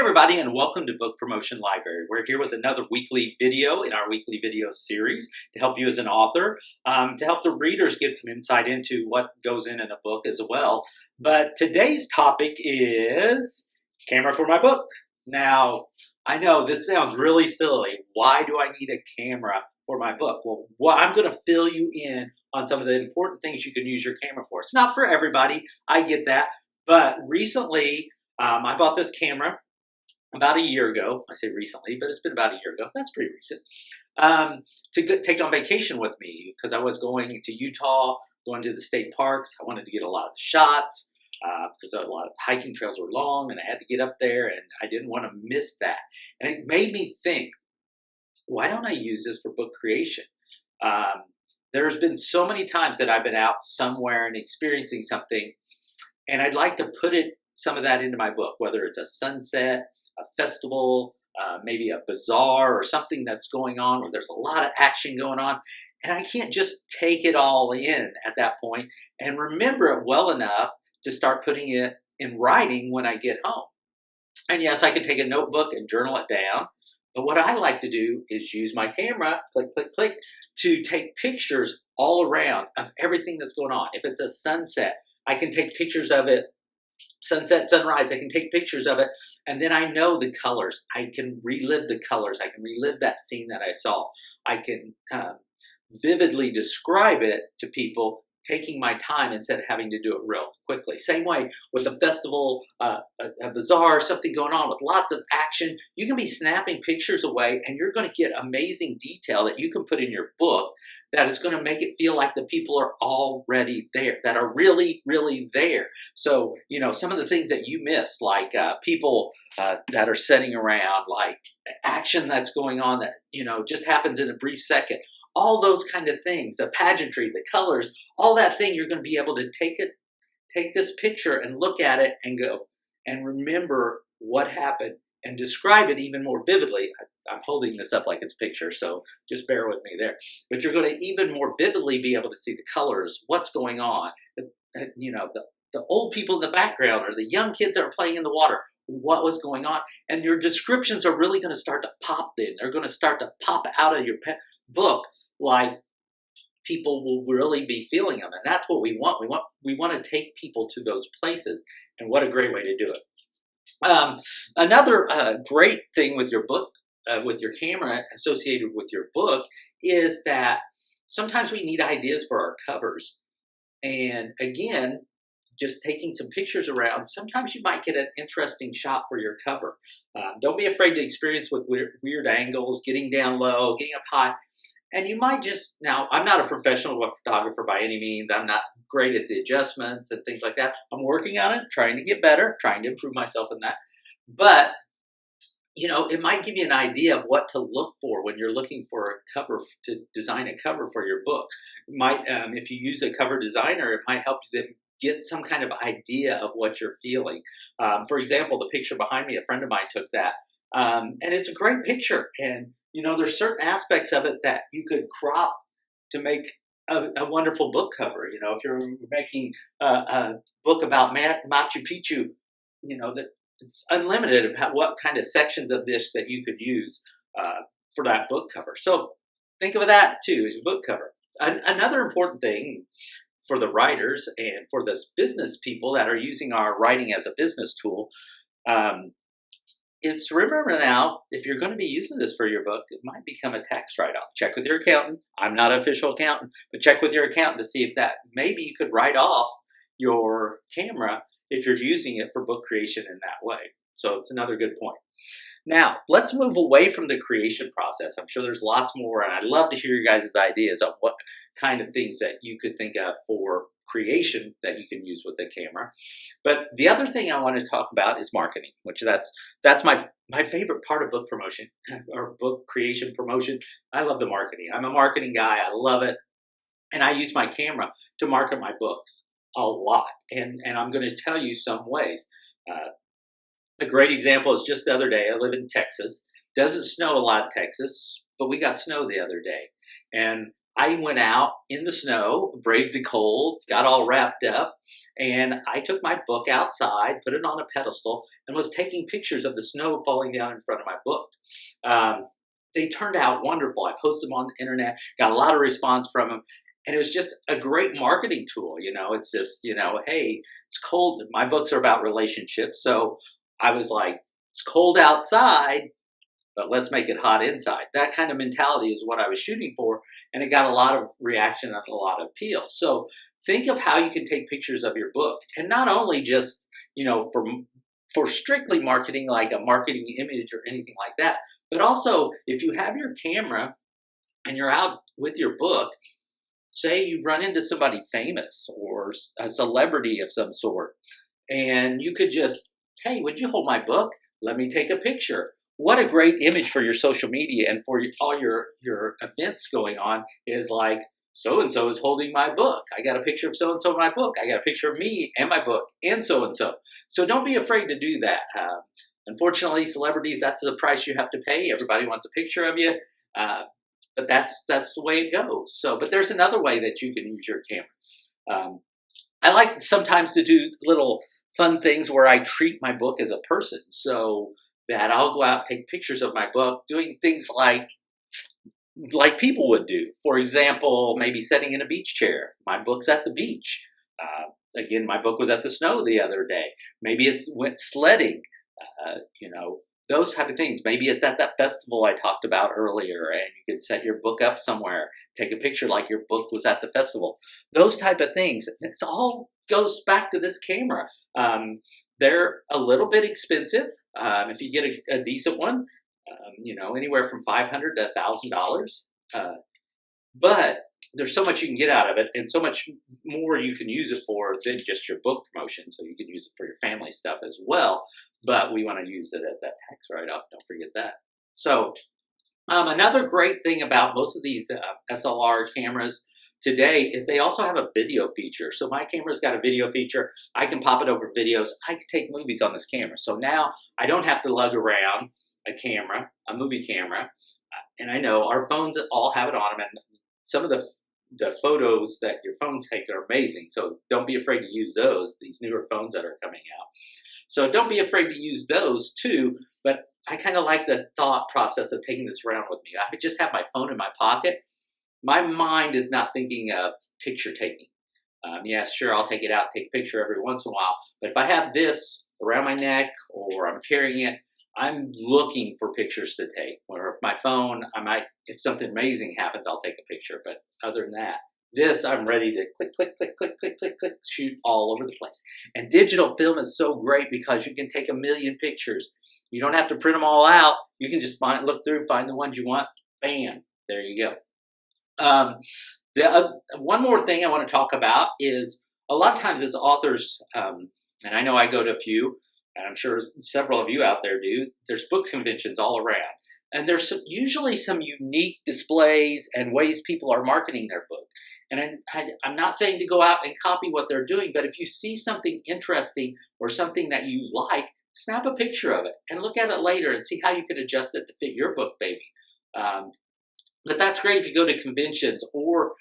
everybody, and welcome to Book Promotion Library. We're here with another weekly video in our weekly video series to help you as an author, to help the readers get some insight into what goes in a book as well. But today's topic is camera for my book. Now, I know this sounds really silly. Why do I need a camera for my book? Well, I'm going to fill you in on some of the important things you can use your camera for. It's not for everybody. I get that. But recently, I bought this camera about a year ago. I say recently, but it's been about a year ago. That's pretty recent. To take on vacation with me because I was going to Utah, going to the state parks. I wanted to get a lot of shots because a lot of hiking trails were long and I had to get up there and I didn't want to miss that. And it made me think, why don't I use this for book creation? There's been so many times that I've been out somewhere and experiencing something, and I'd like to put some of that into my book, whether it's a sunset, a festival, maybe a bazaar or something that's going on where there's a lot of action going on. And I can't just take it all in at that point and remember it well enough to start putting it in writing when I get home. And yes, I can take a notebook and journal it down. But what I like to do is use my camera, click, click, click, to take pictures all around of everything that's going on. If it's a sunset, I can take pictures of it. Sunset, sunrise, I can take pictures of it, and then I know the colors. I can relive the colors. I can relive that scene that I saw. I can vividly describe it to people, taking my time instead of having to do it real quickly. Same way with a festival, a bazaar, something going on with lots of action. You can be snapping pictures away, and you're going to get amazing detail that you can put in your book that is going to make it feel like the people are already there, that are really, really there. So, some of the things that you missed, like people that are sitting around, like action that's going on that, just happens in a brief second. All those kind of things, the pageantry, the colors, all that thing, you're going to be able to take this picture and look at it and go and remember what happened and describe it even more vividly. I'm holding this up like it's a picture, so just bear with me there. But you're going to even more vividly be able to see the colors, what's going on, the old people in the background or the young kids that are playing in the water, what was going on. And your descriptions are really going to start to pop then. They're going to start to pop out of your book like people will really be feeling them. And that's what we want. We want to take people to those places. And what a great way to do it. Another great thing with your book, with your camera associated with your book, is that sometimes we need ideas for our covers. And again, just taking some pictures around, sometimes you might get an interesting shot for your cover. Don't be afraid to experience with weird angles, getting down low, getting up high. And you might now, I'm not a professional photographer by any means. I'm not great at the adjustments and things like that. I'm working on it, trying to get better, trying to improve myself in that. But, it might give you an idea of what to look for when you're looking for a cover, to design a cover for your book. It might, if you use a cover designer, it might help you then get some kind of idea of what you're feeling. For example, the picture behind me, a friend of mine took that. And it's a great picture. And there's certain aspects of it that you could crop to make a wonderful book cover. If you're making a book about Machu Picchu, that it's unlimited about what kind of sections of this that you could use for that book cover. So think of that too as a book cover. Another important thing for the writers and for the business people that are using our writing as a business tool, is to remember now, if you're going to be using this for your book, it might become a tax write-off. Check with your accountant. I'm not an official accountant, but check with your accountant to see if that maybe you could write off your camera if you're using it for book creation in that way. So it's another good point. Now, let's move away from the creation process. I'm sure there's lots more, and I'd love to hear your guys' ideas on what kind of things that you could think of for creation that you can use with the camera. But the other thing I want to talk about is marketing, which that's my favorite part of book promotion or book creation promotion. I love the marketing. I'm a marketing guy. I love it. And I use my camera to market my book a lot. And I'm going to tell you some ways. A great example is just the other day, I live in Texas. Doesn't snow a lot in Texas, but we got snow the other day. And I went out in the snow, braved the cold, got all wrapped up, and I took my book outside, put it on a pedestal, and was taking pictures of the snow falling down in front of my book. Um, they turned out wonderful. I posted them on the internet, got a lot of response from them. And it was just a great marketing tool. It's just, hey, it's cold. My books are about relationships. So I was like, it's cold outside, but let's make it hot inside. That kind of mentality is what I was shooting for, and it got a lot of reaction and a lot of appeal. So think of how you can take pictures of your book, and not only just for strictly marketing, like a marketing image or anything like that, but also if you have your camera and you're out with your book. Say you run into somebody famous or a celebrity of some sort, and you could just, hey, would you hold my book? Let me take a picture. What a great image for your social media and for all your events going on is like, so and so is holding my book. I got a picture of so and so in my book. I got a picture of me and my book and so and so. So don't be afraid to do that. Unfortunately, celebrities, that's the price you have to pay. Everybody wants a picture of you. But that's the way it goes. So, but there's another way that you can use your camera. I like sometimes to do little fun things where I treat my book as a person. So that I'll go out and take pictures of my book, doing things like people would do. For example, maybe sitting in a beach chair. My book's at the beach. Again, my book was at the snow the other day. Maybe it went sledding. Those type of things. Maybe it's at that festival I talked about earlier, and you could set your book up somewhere, take a picture like your book was at the festival. Those type of things. It all goes back to this camera. They're a little bit expensive. If you get a decent one, anywhere from $500 to $1,000. But there's so much you can get out of it, and so much more you can use it for than just your book promotion. So you can use it for your family stuff as well. But we want to use it as that tax write-off. Don't forget that. So another great thing about most of these SLR cameras today is they also have a video feature. So my camera's got a video feature. I can pop it over videos. I can take movies on this camera. So now I don't have to lug around a movie camera. And I know our phones all have it on them. And some of the photos that your phones take are amazing. So don't be afraid to use those, these newer phones that are coming out. So don't be afraid to use those too. But I kind of like the thought process of taking this around with me. I could just have my phone in my pocket. My mind is not thinking of picture taking. Yes, sure, I'll take it out, take a picture every once in a while. But if I have this around my neck or I'm carrying it, I'm looking for pictures to take. Or if my phone, if something amazing happens, I'll take a picture. But other than that, this, I'm ready to click, click, click, click, click, click, click, shoot all over the place. And digital film is so great because you can take a million pictures. You don't have to print them all out. You can just look through, find the ones you want. Bam, there you go. One more thing I want to talk about is a lot of times as authors, and I know I go to a few, and I'm sure several of you out there do, there's book conventions all around. And there's usually some unique displays and ways people are marketing their book. And I'm not saying to go out and copy what they're doing, but if you see something interesting or something that you like, snap a picture of it and look at it later and see how you can adjust it to fit your book, baby. But that's great if you go to conventions, or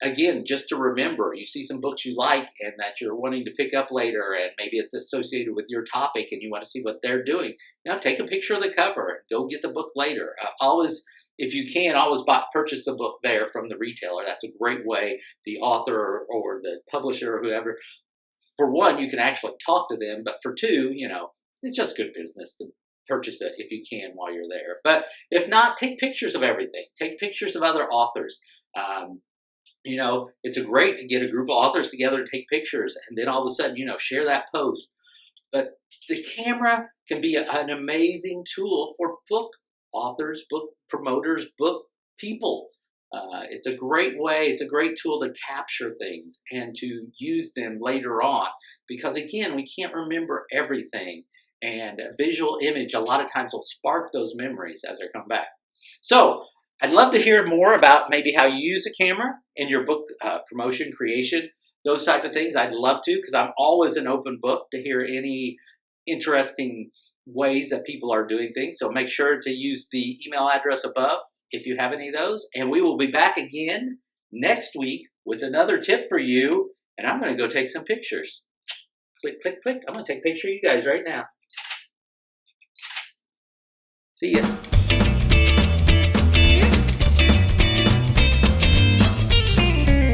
again, just to remember, you see some books you like and that you're wanting to pick up later, and maybe it's associated with your topic and you want to see what they're doing. Now take a picture of the cover and go get the book later. Always, if you can, always purchase the book there from the retailer. That's a great way, the author or the publisher or whoever. For one, you can actually talk to them, but for two, it's just good business to purchase it if you can while you're there. But if not, take pictures of everything. Take pictures of other authors. It's great to get a group of authors together and take pictures, and then all of a sudden, share that post. But the camera can be an amazing tool for book authors, book promoters, book people. It's a great way, it's a great tool to capture things and to use them later on. Because again, we can't remember everything. And a visual image a lot of times will spark those memories as they come back. So I'd love to hear more about maybe how you use a camera in your book promotion, creation, those type of things. I'd love to, because I'm always an open book to hear any interesting ways that people are doing things. So make sure to use the email address above if you have any of those. And we will be back again next week with another tip for you, and I'm going to go take some pictures. Click, click, click. I'm going to take a picture of you guys right now. See ya.